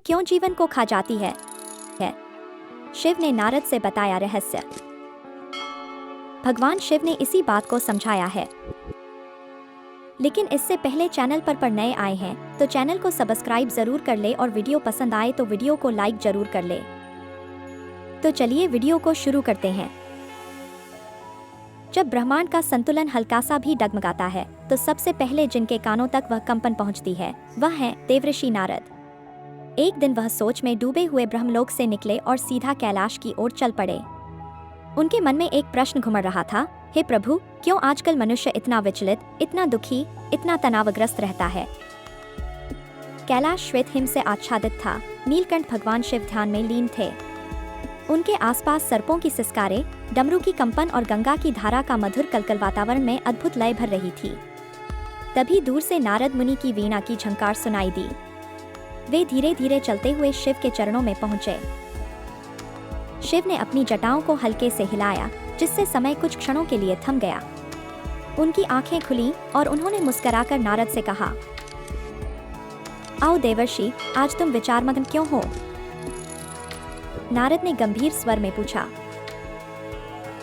क्यों जीवन को खा जाती है। शिव ने नारद से बताया रहस्य। भगवान शिव ने इसी बात को समझाया है। लेकिन इससे पहले चैनल पर नए आए हैं तो चैनल को सब्सक्राइब जरूर कर ले और वीडियो पसंद आए तो वीडियो को लाइक जरूर कर ले। तो चलिए वीडियो को शुरू करते हैं। जब ब्रह्मांड का संतुलन हल्का सा भी डगमगाता है तो सबसे पहले जिनके कानों तक वह कंपन पहुंचती है वह है देवऋषि नारद। एक दिन वह सोच में डूबे हुए ब्रह्मलोक से निकले और सीधा कैलाश की ओर चल पड़े। उनके मन में एक प्रश्न घुमड़ रहा था, हे प्रभु, क्यों आजकल मनुष्य इतना विचलित, इतना दुखी, इतना तनावग्रस्त रहता है। कैलाश श्वेत हिम से आच्छादित था। नीलकंठ भगवान शिव ध्यान में लीन थे। उनके आसपास सर्पों की सिसकारे, डमरू की कंपन और गंगा की धारा का मधुर कलकल वातावरण में अद्भुत लय भर रही थी। तभी दूर से नारद मुनि की वीणा की झंकार सुनाई दी। वे धीरे धीरे चलते हुए शिव के चरणों में पहुंचे। शिव ने अपनी जटाओं को हल्के से हिलाया, जिससे समय कुछ क्षणों के लिए थम गया। उनकी आंखें खुली और उन्होंने मुस्कुराकर नारद से कहा, आओ देवर्षि, आज तुम विचारमग्न क्यों हो। नारद ने गंभीर स्वर में पूछा,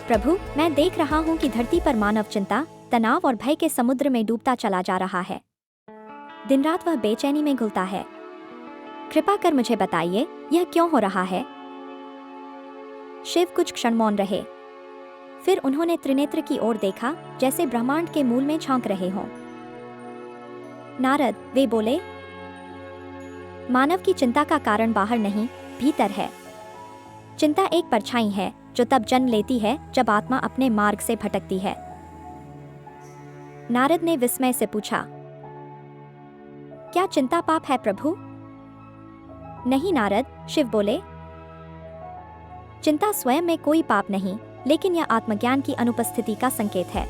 प्रभु, मैं देख रहा हूँ कि धरती पर मानव चिंता, तनाव और भय के समुद्र में डूबता चला जा रहा है। दिन रात वह बेचैनी में घुलता है। कृपा कर मुझे बताइए, यह क्यों हो रहा है। शिव कुछ क्षण मौन रहे। फिर उन्होंने त्रिनेत्र की ओर देखा, जैसे ब्रह्मांड के मूल में झांक रहे हों। नारद, वे बोले, मानव की चिंता का कारण बाहर नहीं, भीतर है। चिंता एक परछाई है जो तब जन्म लेती है जब आत्मा अपने मार्ग से भटकती है। नारद ने विस्मय से पूछा, क्या चिंता पाप है प्रभु। नहीं नारद, शिव बोले, चिंता स्वयं में कोई पाप नहीं, लेकिन यह आत्मज्ञान की अनुपस्थिति का संकेत है।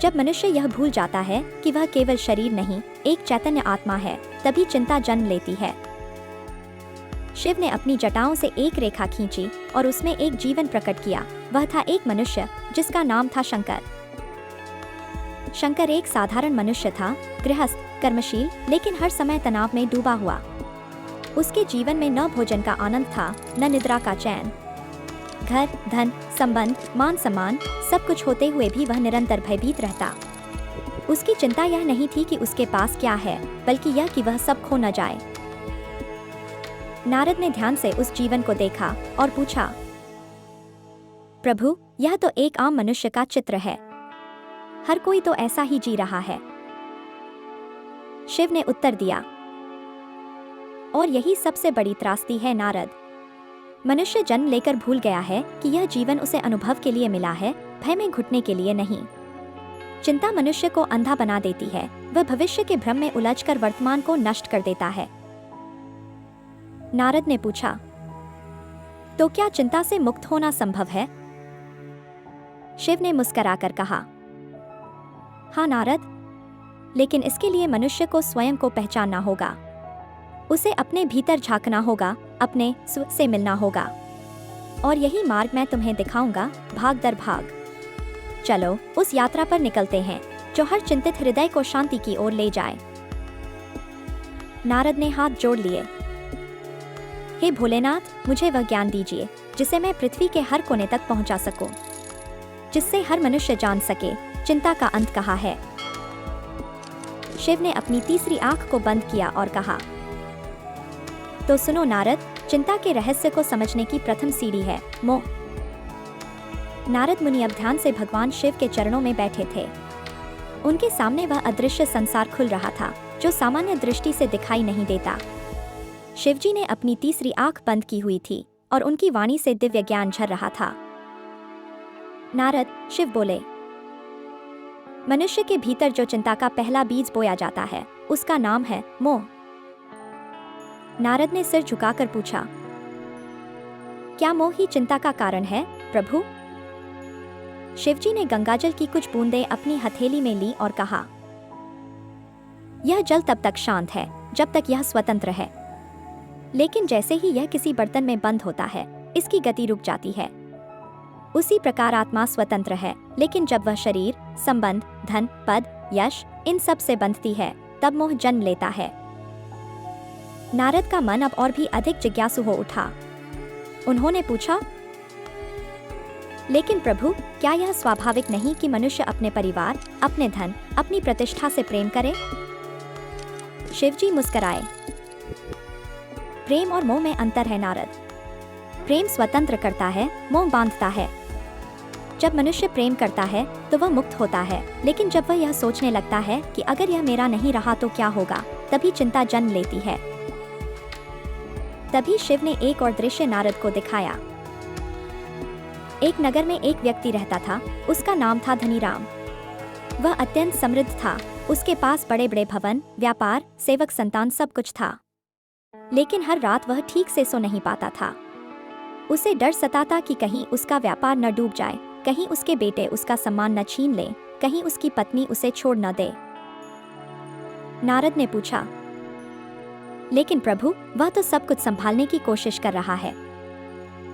जब मनुष्य यह भूल जाता है कि वह केवल शरीर नहीं, एक चैतन्य आत्मा है, तभी चिंता जन्म लेती है। शिव ने अपनी जटाओं से एक रेखा खींची और उसमें एक जीवन प्रकट किया। वह था एक मनुष्य जिसका नाम था शंकर। शंकर एक साधारण मनुष्य था, गृहस्थ, कर्मशील, लेकिन हर समय तनाव में डूबा हुआ। उसके जीवन में न भोजन का आनंद था, न निद्रा का चैन। घर, धन, संबंध, मान सम्मान सब कुछ होते हुए भी वह निरंतर भयभीत रहता। उसकी चिंता यह नहीं थी कि उसके पास क्या है, बल्कि यह कि वह सब खो न जाए। नारद ने ध्यान से उस जीवन को देखा और पूछा, प्रभु, यह तो एक आम मनुष्य का चित्र है। हर कोई तो ऐसा ही जी रहा है। शिव ने उत्तर दिया, और यही सबसे बड़ी त्रासदी है नारद। मनुष्य जन्म लेकर भूल गया है कि यह जीवन उसे अनुभव के लिए मिला है, भय में घुटने के लिए नहीं। चिंता मनुष्य को अंधा बना देती है। वह भविष्य के भ्रम में उलझकर वर्तमान को नष्ट कर देता है। नारद ने पूछा, तो क्या चिंता से मुक्त होना संभव है। शिव ने मुस्कुराकर कहा, हाँ नारद, लेकिन इसके लिए मनुष्य को स्वयं को पहचानना होगा। उसे अपने भीतर झांकना होगा, अपने स्व से मिलना होगा। और यही मार्ग मैं तुम्हें दिखाऊंगा, भाग दर भाग। चलो उस यात्रा पर निकलते हैं जो हर चिंतित हृदय को शांति की ओर ले जाए। नारद ने हाथ जोड़ लिए। हे भोलेनाथ, मुझे वह ज्ञान दीजिए जिसे मैं पृथ्वी के हर कोने तक पहुंचा सकूं, जिससे हर मनुष्य जान सके चिंता का अंत कहाँ है। शिव ने अपनी तीसरी आंख को बंद किया और कहा, तो सुनो नारद, चिंता के रहस्य को समझने की प्रथम सीढ़ी है मोह। नारद मुनि अब ध्यान से भगवान शिव के चरणों में बैठे थे। उनके सामने वह अदृश्य संसार खुल रहा था जो सामान्य दृष्टि से दिखाई नहीं देता। शिवजी ने अपनी तीसरी आंख बंद की हुई थी और उनकी वाणी से दिव्य ज्ञान झर रहा था। नारद, शिव बोले, मनुष्य के भीतर जो चिंता का पहला बीज बोया जाता है उसका नाम है मोह। नारद ने सिर झुकाकर पूछा, क्या मोह ही चिंता का कारण है प्रभु। शिवजी ने गंगाजल की कुछ बूंदें अपनी हथेली में ली और कहा, यह जल तब तक शांत है जब तक यह स्वतंत्र है, लेकिन जैसे ही यह किसी बर्तन में बंद होता है, इसकी गति रुक जाती है। उसी प्रकार आत्मा स्वतंत्र है, लेकिन जब वह शरीर, संबंध, धन, पद, यश इन सब से बंधती है, तब मोह जन्म लेता है। नारद का मन अब और भी अधिक जिज्ञासु हो उठा। उन्होंने पूछा, लेकिन प्रभु, क्या यह स्वाभाविक नहीं कि मनुष्य अपने परिवार, अपने धन, अपनी प्रतिष्ठा से प्रेम करे? शिवजी मुस्कुराए। प्रेम और मोह में अंतर है नारद। प्रेम स्वतंत्र करता है, मोह बांधता है। जब मनुष्य प्रेम करता है तो वह मुक्त होता है, लेकिन जब वह यह सोचने लगता है कि अगर यह मेरा नहीं रहा तो क्या होगा, तभी चिंता जन्म लेती है। तभी शिव ने एक और दृश्य नारद को दिखाया। एक नगर में एक व्यक्ति रहता था। उसका नाम था धनीराम। वह अत्यंत समृद्ध था। उसके पास बड़े बड़े भवन, व्यापार, सेवक, संतान, सब कुछ था। लेकिन हर रात वह ठीक से सो नहीं पाता था। उसे डर सताता कि कहीं उसका व्यापार न डूब जाए, कहीं उसके बेटे उसका सम्मान न छीन ले, कहीं उसकी पत्नी उसे छोड़ न दे। नारद ने पूछा, लेकिन प्रभु, वह तो सब कुछ संभालने की कोशिश कर रहा है,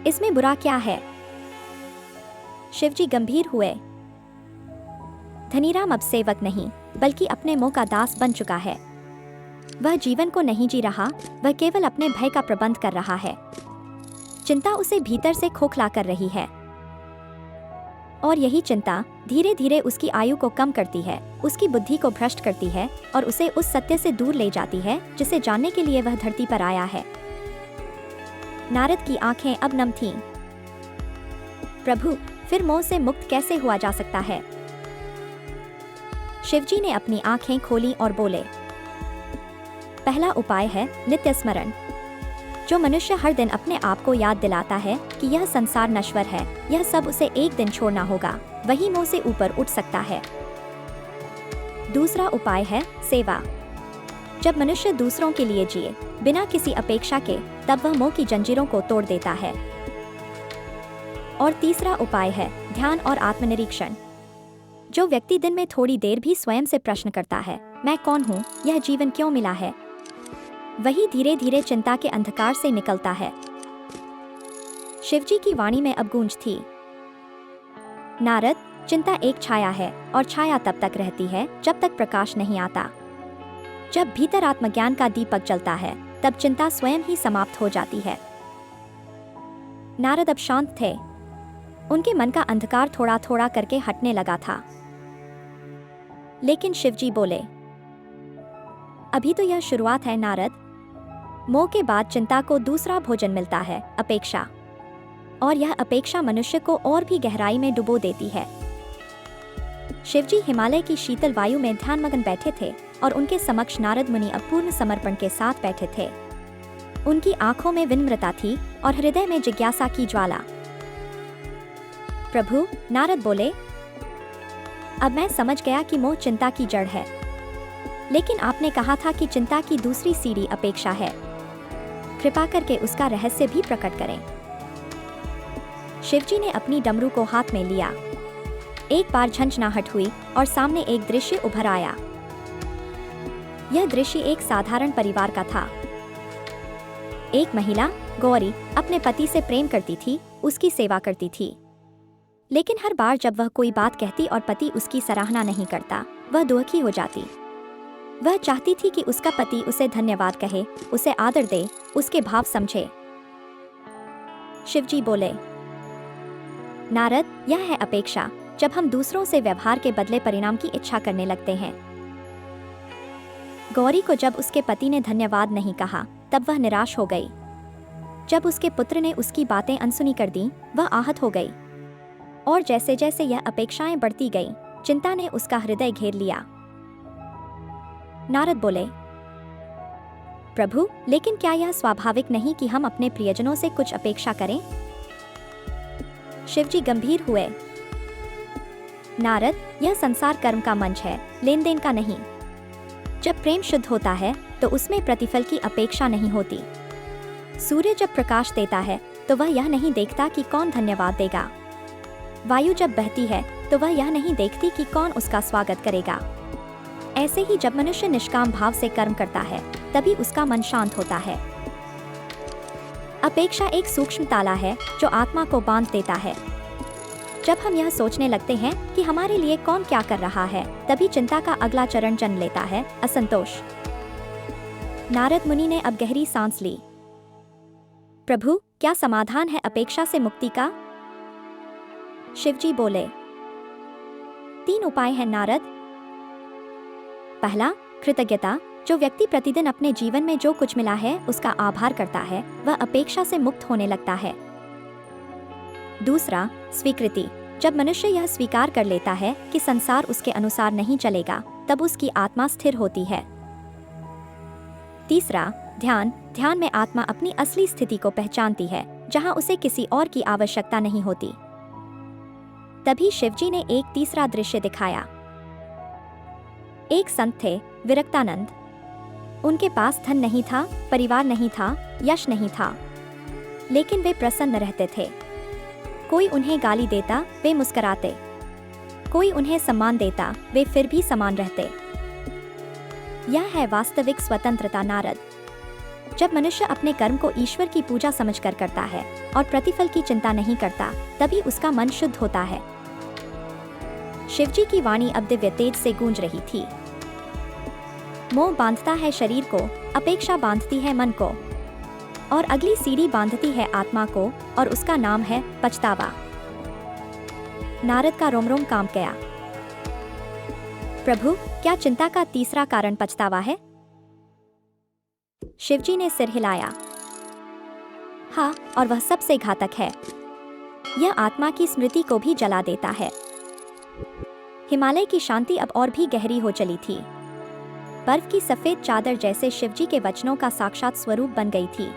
इसमें बुरा क्या है? शिवजी गंभीर हुए। धनीराम अब सेवक नहीं, बल्कि अपने मोह का दास बन चुका है। वह जीवन को नहीं जी रहा, वह केवल अपने भय का प्रबंध कर रहा है। चिंता उसे भीतर से खोखला कर रही है, और यही चिंता धीरे धीरे उसकी आयु को कम करती है, उसकी बुद्धि को भ्रष्ट करती है और उसे उस सत्य से दूर ले जाती है जिसे जानने के लिए वह धरती पर आया है। नारद की आंखें अब नम थीं। प्रभु, फिर मोह से मुक्त कैसे हुआ जा सकता है? शिवजी ने अपनी आंखें खोली और बोले, पहला उपाय है नित्य स्मरण। जो मनुष्य हर दिन अपने आप को याद दिलाता है कि यह संसार नश्वर है, यह सब उसे एक दिन छोड़ना होगा, वही मोह से ऊपर उठ सकता है। दूसरा उपाय है सेवा। जब मनुष्य दूसरों के लिए जिए, बिना किसी अपेक्षा के, तब वह मोह की जंजीरों को तोड़ देता है। और तीसरा उपाय है ध्यान और आत्मनिरीक्षण। जो व्यक्ति दिन में थोड़ी देर भी स्वयं से प्रश्न करता है, मैं कौन हूँ, यह जीवन क्यों मिला है, वही धीरे धीरे चिंता के अंधकार से निकलता है। शिवजी की वाणी में अब गूंज थी, नारद, चिंता एक छाया है और छाया तब तक रहती है जब तक प्रकाश नहीं आता। जब भीतर आत्मज्ञान का दीपक जलता है, तब चिंता स्वयं ही समाप्त हो जाती है। नारद अब शांत थे। उनके मन का अंधकार थोड़ा थोड़ा करके हटने लगा था। लेकिन शिवजी बोले, अभी तो यह शुरुआत है नारद। मोह के बाद चिंता को दूसरा भोजन मिलता है, अपेक्षा। और यह अपेक्षा मनुष्य को और भी गहराई में डुबो देती है। शिवजी हिमालय की शीतल वायु में ध्यानमग्न बैठे थे और उनके समक्ष नारद मुनि अपूर्ण समर्पण के साथ बैठे थे। उनकी आंखों में विनम्रता थी और हृदय में जिज्ञासा की ज्वाला। प्रभु, नारद बोले, अब मैं समझ गया कि मोह चिंता की जड़ है। लेकिन आपने कहा था कि चिंता की दूसरी सीढ़ी अपेक्षा है। कृपा करके उसका रहस्य भी प्रकट करें। शिवजी ने अपनी डमरू को हाथ में लिया। एक बार झंझनाहट हुई और सामने एक दृश्य उभर आया। यह दृश्य एक साधारण परिवार का था। एक महिला, गौरी, अपने पति से प्रेम करती थी, उसकी सेवा करती थी। लेकिन हर बार जब वह कोई बात कहती और पति उसकी सराहना नहीं करता, वह दुखी हो जाती। वह चाहती थी कि उसका पति उसे धन्यवाद कहे, उसे आदर दे, उसके भाव समझे। शिवजी बोले, नारद, यह है अपेक्षा, जब हम दूसरों से व्यवहार के बदले परिणाम की इच्छा करने लगते हैं। गौरी को जब उसके पति ने धन्यवाद नहीं कहा, तब वह निराश हो गई। जब उसके पुत्र ने उसकी बातें अनसुनी कर दी, वह आहत हो गई। और जैसे जैसे यह अपेक्षाएं बढ़ती गईं, चिंता ने उसका हृदय घेर लिया। नारद बोले, प्रभु, लेकिन क्या यह स्वाभाविक नहीं कि हम अपने प्रियजनों से कुछ अपेक्षा करें? शिवजी गंभीर हुए। नारद, यह संसार कर्म का मंच है, लेन देन का नहीं। जब प्रेम शुद्ध होता है तो उसमें प्रतिफल की अपेक्षा नहीं होती। सूर्य जब प्रकाश देता है तो वह यह नहीं देखता कि कौन धन्यवाद देगा। वायु जब बहती है तो वह यह नहीं देखती कि कौन उसका स्वागत करेगा। ऐसे ही जब मनुष्य निष्काम भाव से कर्म करता है, तभी उसका मन शांत होता है। अपेक्षा एक सूक्ष्म ताला है जो आत्मा को बांध देता है। जब हम यह सोचने लगते हैं कि हमारे लिए कौन क्या कर रहा है, तभी चिंता का अगला चरण जन्म लेता है, असंतोष। नारद मुनि ने अब गहरी सांस ली। प्रभु, क्या समाधान है अपेक्षा से मुक्ति का? शिवजी बोले, 3 उपाय हैं नारद। पहला, कृतज्ञता। जो व्यक्ति प्रतिदिन अपने जीवन में जो कुछ मिला है उसका आभार करता है, वह अपेक्षा से मुक्त होने लगता है। दूसरा, स्वीकृति। जब मनुष्य यह स्वीकार कर लेता है कि संसार उसके अनुसार नहीं चलेगा, तब उसकी आत्मा स्थिर होती है। तीसरा, ध्यान। ध्यान में आत्मा अपनी असली स्थिति को पहचानती है, जहां उसे किसी और की आवश्यकता नहीं होती। तभी शिवजी ने एक तीसरा दृश्य दिखाया। एक संत थे, विरक्तानंद। उनके पास धन नहीं था, परिवार नहीं था, यश नहीं था, लेकिन वे प्रसन्न रहते थे। कोई उन्हें गाली देता, वे मुस्कुराते। कोई उन्हें सम्मान देता, वे फिर भी समान रहते। यह है वास्तविक स्वतंत्रता नारद। जब मनुष्य अपने कर्म को ईश्वर की पूजा समझकर करता है और प्रतिफल की चिंता नहीं करता, तभी उसका मन शुद्ध होता है। शिवजी की वाणी अब दिव्य तेज से गूंज रही थी। मोह बांधता है शरीर को, अपेक्षा बांधती है मन को, और अगली सीढ़ी बांधती है आत्मा को, और उसका नाम है पछतावा। नारद का रोम रोम कांप गया। प्रभु, क्या चिंता का तीसरा कारण पछतावा है? शिवजी ने सिर हिलाया। हाँ, और वह सबसे घातक है। यह आत्मा की स्मृति को भी जला देता है। हिमालय की शांति अब और भी गहरी हो चली थी। बर्फ की सफेद चादर जैसे शिवजी के वचनों का साक्षात स्वरूप बन गई थी।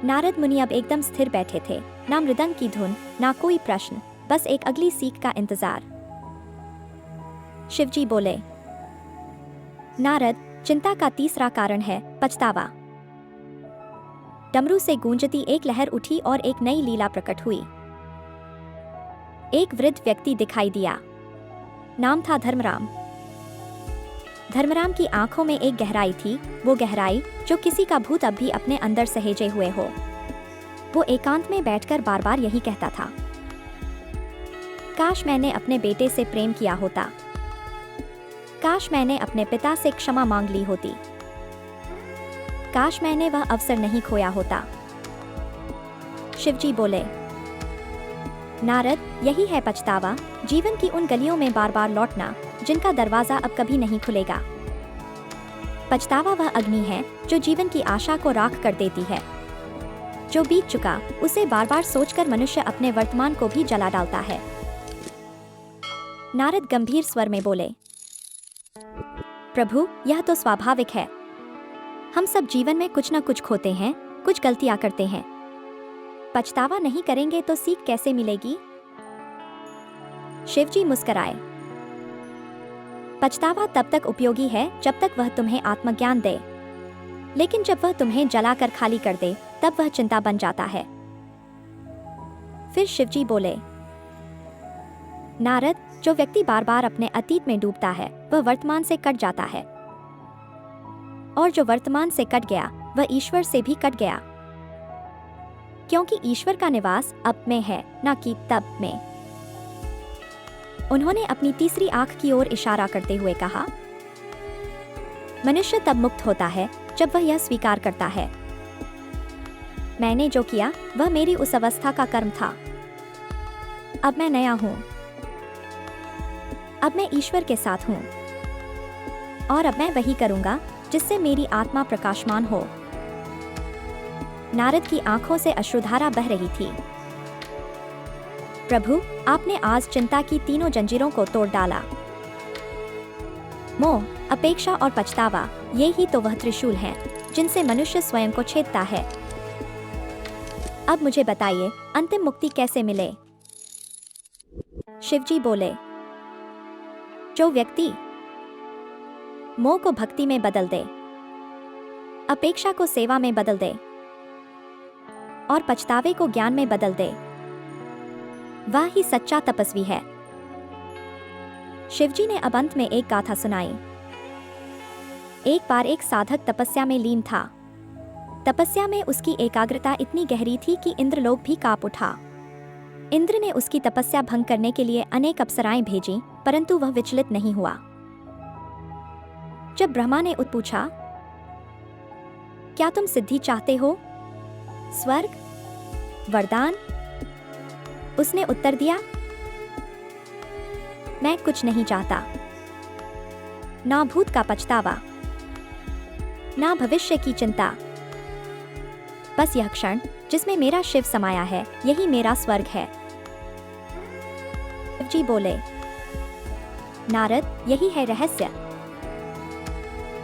नारद मुनि अब एकदम स्थिर बैठे थे, ना मृदंग की धुन, ना कोई प्रश्न, बस एक अगली सीख का इंतजार। शिवजी बोले, नारद, चिंता का तीसरा कारण है पछतावा। डमरू से गूंजती एक लहर उठी और एक नई लीला प्रकट हुई। एक वृद्ध व्यक्ति दिखाई दिया। नाम था धर्मराम। धर्मराम की आंखों में एक गहराई थी, वो गहराई जो किसी का भूत अब भी अपने अंदर सहेजे हुए हो। वो एकांत में बैठकर बार बार यही कहता था, काश मैंने अपने बेटे से प्रेम किया होता, काश मैंने अपने पिता से क्षमा मांग ली होती, काश मैंने वह अवसर नहीं खोया होता। शिवजी बोले, नारद, यही है पछतावा, जीवन की उन गलियों में बार बार लौटना जिनका दरवाजा अब कभी नहीं खुलेगा। पछतावा वह अग्नि है जो जीवन की आशा को राख कर देती है। जो बीत चुका उसे बार बार सोचकर मनुष्य अपने वर्तमान को भी जला डालता है। नारद गंभीर स्वर में बोले, प्रभु, यह तो स्वाभाविक है। हम सब जीवन में कुछ न कुछ खोते हैं, कुछ गलतियां करते हैं। पछतावा नहीं करेंगे तो सीख कैसे मिलेगी? शिवजी मुस्कुराए। पछतावा तब तक उपयोगी है जब तक वह तुम्हें आत्मज्ञान दे, लेकिन जब वह तुम्हें जलाकर खाली कर दे तब वह चिंता बन जाता है। फिर शिवजी बोले, नारद, जो व्यक्ति बार बार अपने अतीत में डूबता है वह वर्तमान से कट जाता है, और जो वर्तमान से कट गया वह ईश्वर से भी कट गया, क्योंकि ईश्वर का निवास अब में है, न कि तब में। उन्होंने अपनी तीसरी आंख की ओर इशारा करते हुए कहा, मनुष्य तब मुक्त होता है जब वह यह स्वीकार करता है, मैंने जो किया वह मेरी उस अवस्था का कर्म था। अब मैं नया हूं, अब मैं ईश्वर के साथ हूं, और अब मैं वही करूंगा जिससे मेरी आत्मा प्रकाशमान हो। नारद की आंखों से अश्रुधारा बह रही थी। प्रभु, आपने आज चिंता की तीनों जंजीरों को तोड़ डाला। मोह, अपेक्षा और पछतावा, ये ही तो वह त्रिशूल हैं जिनसे मनुष्य स्वयं को छेदता है। अब मुझे बताइए, अंतिम मुक्ति कैसे मिले? शिवजी बोले, जो व्यक्ति मोह को भक्ति में बदल दे, अपेक्षा को सेवा में बदल दे और पछतावे को ज्ञान में बदल दे, वह ही सच्चा तपस्वी है। शिवजी ने अब अंत में एक गाथा सुनाई। एक बार एक साधक तपस्या में लीन था। तपस्या में उसकी एकाग्रता इतनी गहरी थी कि इंद्रलोक भी कांप उठा। इंद्र ने उसकी तपस्या भंग करने के लिए अनेक अप्सराएं भेजी, परंतु वह विचलित नहीं हुआ। जब ब्रह्मा ने पूछा, क्या तुम सिद्धि चाहते हो? स्वर्ग? वरदान? उसने उत्तर दिया, मैं कुछ नहीं चाहता। ना भूत का पछतावा, ना भविष्य की चिंता। बस यह क्षण जिसमें मेरा शिव समाया है, यही मेरा स्वर्ग है। शिव जी बोले, नारद, यही है रहस्य।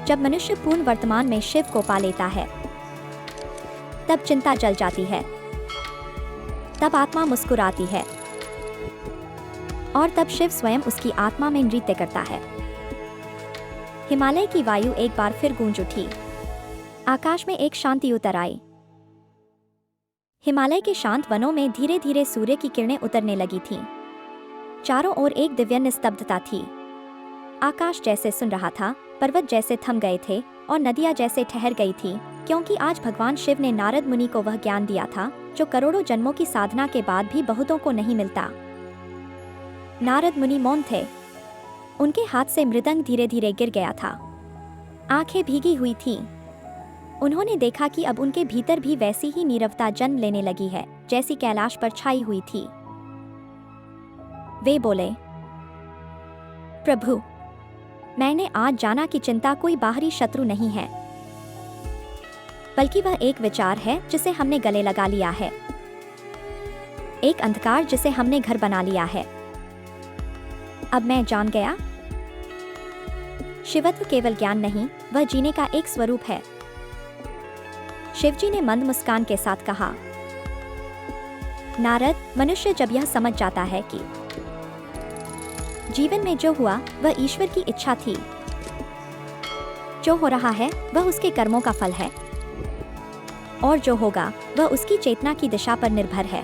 जब मनुष्य पूर्ण वर्तमान में शिव को पा लेता है, तब चिंता जल जाती है, तब आत्मा मुस्कुराती है, और तब शिव स्वयं उसकी आत्मा में नृत्य करता है। हिमालय की वायु एक बार फिर गूंज उठी। आकाश में एक शांति उतर आई। हिमालय के शांत वनों में धीरे धीरे सूर्य की किरणें उतरने लगी थीं। चारों ओर एक दिव्य निस्तब्धता थी। आकाश जैसे सुन रहा था, पर्वत जैसे थम गए थे, और नदियां जैसे ठहर गई थी, क्योंकि आज भगवान शिव ने नारद मुनि को वह ज्ञान दिया था जो करोड़ों जन्मों की साधना के बाद भी बहुतों को नहीं मिलता। नारद मुनि मौन थे। उनके हाथ से मृदंग धीरे धीरे गिर गया था। आंखें भीगी हुई थीं। उन्होंने देखा कि अब उनके भीतर भी वैसी ही नीरवता जन्म लेने लगी है जैसी कैलाश पर छाई हुई थी। वे बोले, प्रभु, मैंने आज जाना कि चिंता कोई बाहरी शत्रु नहीं है, बल्कि वह एक विचार है जिसे हमने गले लगा लिया है, एक अंधकार जिसे हमने घर बना लिया है। अब मैं जान गया, शिवत्व केवल ज्ञान नहीं, वह जीने का एक स्वरूप है। शिवजी ने मंद मुस्कान के साथ कहा, नारद, मनुष्य जब यह समझ जाता है कि जीवन में जो हुआ वह ईश्वर की इच्छा थी, जो हो रहा है वह उसके कर्मों का फल है, और जो होगा वह उसकी चेतना की दिशा पर निर्भर है,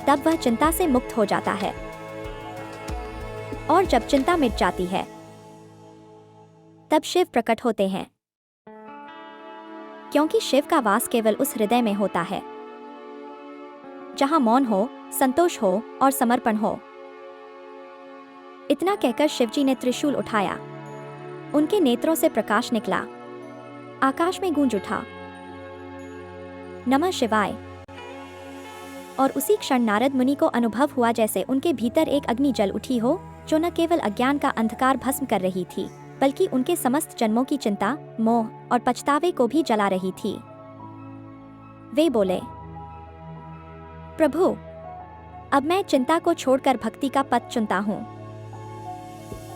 तब वह चिंता से मुक्त हो जाता है। और जब चिंता मिट जाती है, तब शिव प्रकट होते हैं, क्योंकि शिव का वास केवल उस हृदय में होता है जहां मौन हो, संतोष हो और समर्पण हो। इतना कहकर शिवजी ने त्रिशूल उठाया। उनके नेत्रों से प्रकाश निकला। आकाश में गूंज उठा, नमः शिवाय। और उसी क्षण नारद मुनि को अनुभव हुआ जैसे उनके भीतर एक अग्नि जल उठी हो, जो न केवल अज्ञान का अंधकार भस्म कर रही थी, बल्कि उनके समस्त जन्मों की चिंता, मोह और पछतावे को भी जला रही थी। वे बोले, प्रभु, अब मैं चिंता को छोड़कर भक्ति का पथ चुनता हूँ।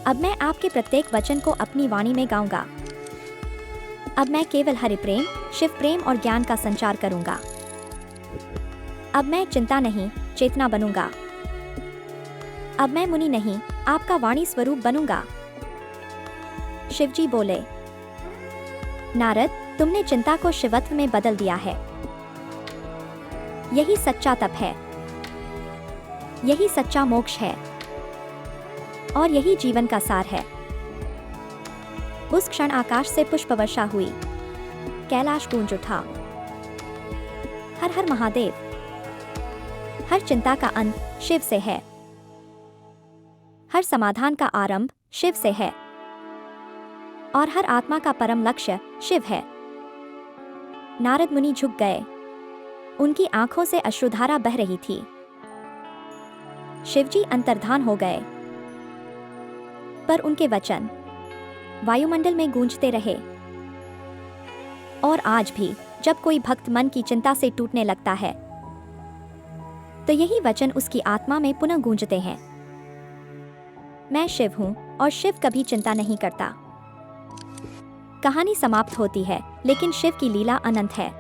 अब मैं आपके प्रत्येक वचन को अपनी वाणी में गाऊंगा। अब मैं केवल हरि प्रेम, शिव प्रेम और ज्ञान का संचार करूंगा। अब मैं चिंता नहीं, चेतना बनूंगा। अब मैं मुनि नहीं, आपका वाणी स्वरूप बनूंगा। शिवजी बोले, नारद, तुमने चिंता को शिवत्व में बदल दिया है। यही सच्चा तप है, यही सच्चा मोक्ष है, और यही जीवन का सार है। उस क्षण आकाश से पुष्प वर्षा हुई। कैलाश गूंज उठा। हर हर महादेव। हर चिंता का अंत शिव से है। हर समाधान का आरंभ शिव से है, और हर आत्मा का परम लक्ष्य शिव है। नारद मुनि झुक गए। उनकी आंखों से अश्रुधारा बह रही थी। शिवजी अंतर्धान हो गए, पर उनके वचन वायुमंडल में गूंजते रहे। और आज भी जब कोई भक्त मन की चिंता से टूटने लगता है, तो यही वचन उसकी आत्मा में पुनः गूंजते हैं। मैं शिव हूं, और शिव कभी चिंता नहीं करता। कहानी समाप्त होती है, लेकिन शिव की लीला अनंत है।